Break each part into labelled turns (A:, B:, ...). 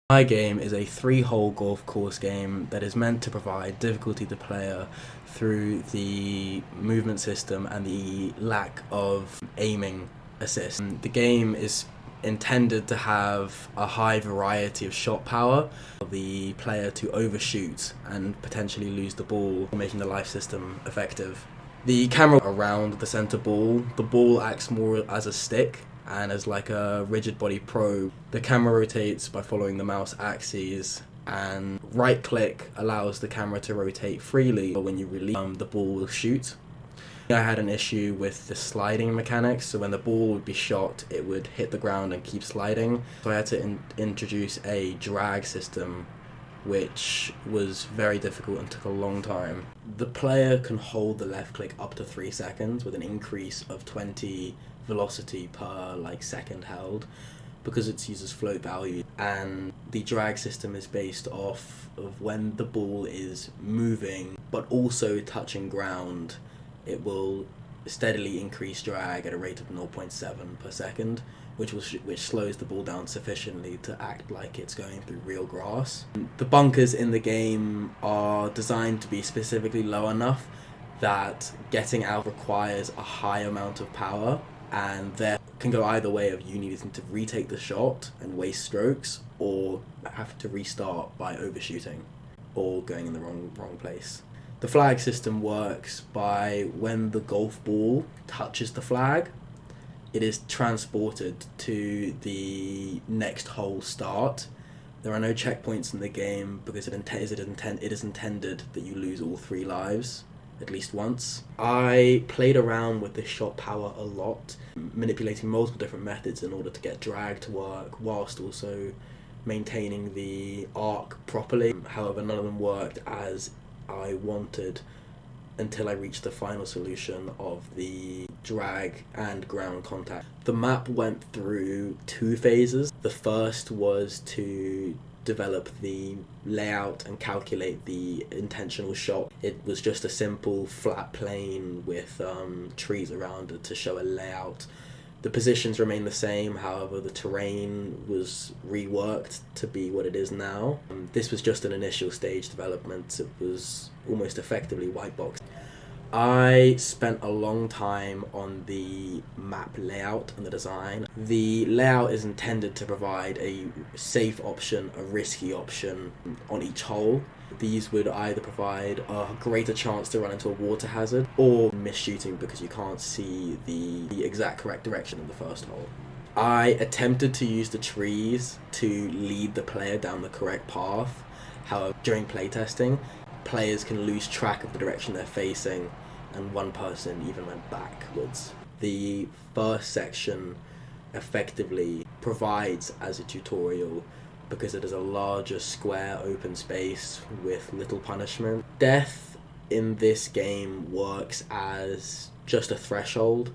A: My game is a three-hole golf course game that is meant to provide difficulty to the player through the movement system and the lack of aiming assist. The game is intended to have a high variety of shot power for the player to overshoot and potentially lose the ball, making the life system effective. The camera around the center ball, the ball acts more as a stick and as like a rigid body probe. The camera rotates by following the mouse axes, and right click allows the camera to rotate freely. But when you release, the ball will shoot. I had an issue with the sliding mechanics, so when the ball would be shot, it would hit the ground and keep sliding. So I had to introduce a drag system, which was very difficult and took a long time. The player can hold the left click up to 3 seconds with an increase of 20 velocity per second held, because it uses float value, and the drag system is based off of when the ball is moving but also touching ground. It will steadily increase drag at a rate of 0.7 per second, which slows the ball down sufficiently to act like it's going through real grass. The bunkers in the game are designed to be specifically low enough that getting out requires a high amount of power, and there can go either way of you needing to retake the shot and waste strokes, or have to restart by overshooting or going in the wrong place. The flag system works by when the golf ball touches the flag, it is transported to the next hole start. There are no checkpoints in the game because it is intended that you lose all 3 lives at least once. I played around with this shot power a lot, manipulating multiple different methods in order to get drag to work whilst also maintaining the arc properly. However, none of them worked as I wanted until I reached the final solution of the drag and ground contact. The map went through 2 phases. The first was to develop the layout and calculate the intentional shot. It was just a simple flat plane with trees around it to show a layout. The positions remain the same, however the terrain was reworked to be what it is now. This was just an initial stage development. It was almost effectively white box. I spent a long time on the map layout and the design. The layout is intended to provide a safe option, a risky option on each hole. These would either provide a greater chance to run into a water hazard or miss shooting because you can't see the exact correct direction in the first hole. I attempted to use the trees to lead the player down the correct path. However, during playtesting, players can lose track of the direction they're facing, and one person even went backwards. The first section effectively provides as a tutorial because it is a larger square open space with little punishment. Death in this game works as just a threshold.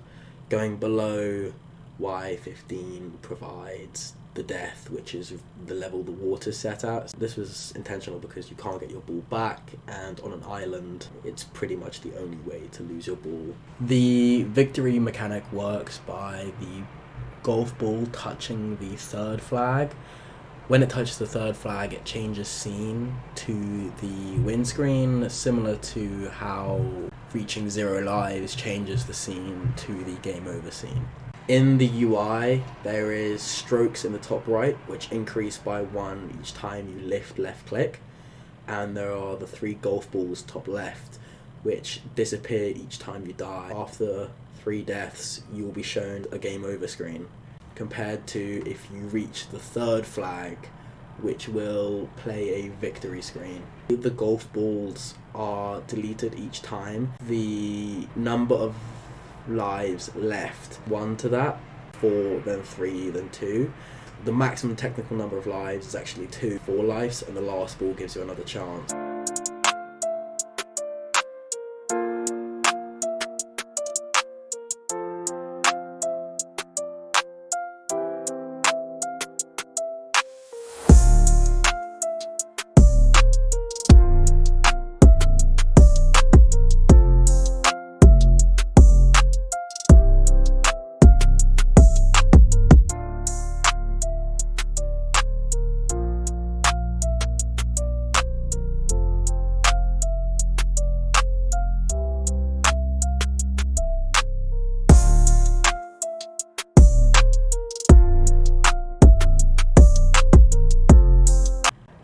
A: Going below Y15 provides the death, which is the level the water's set at. This was intentional because you can't get your ball back, and on an island it's pretty much the only way to lose your ball. The victory mechanic works by the golf ball touching the 3rd flag. When it touches the 3rd flag, it changes scene to the windscreen, similar to how reaching 0 lives changes the scene to the game over scene. In the UI, there is strokes in the top right, which increase by 1 each time you lift left click, and there are the 3 golf balls top left, which disappear each time you die. After 3 deaths, you will be shown a game over screen, compared to if you reach the 3rd flag, which will play a victory screen. The golf balls are deleted each time. The number of lives left 1 to that, 4, then 3, then 2. The maximum technical number of lives is actually 2, 4 lives, and the last ball gives you another chance.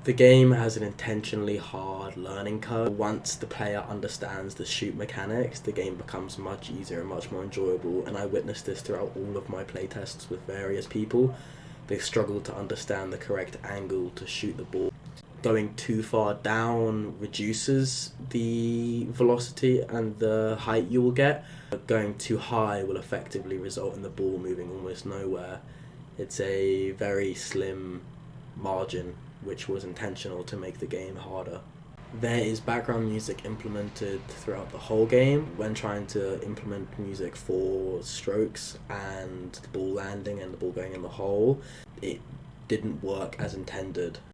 A: The game has an intentionally hard learning curve. Once the player understands the shoot mechanics, the game becomes much easier and much more enjoyable, and I witnessed this throughout all of my playtests with various people. They struggle to understand the correct angle to shoot the ball. Going too far down reduces the velocity and the height you will get, but going too high will effectively result in the ball moving almost nowhere. It's a very slim margin, which was intentional to make the game harder. There is background music implemented throughout the whole game. When trying to implement music for strokes and the ball landing and the ball going in the hole, it didn't work as intended.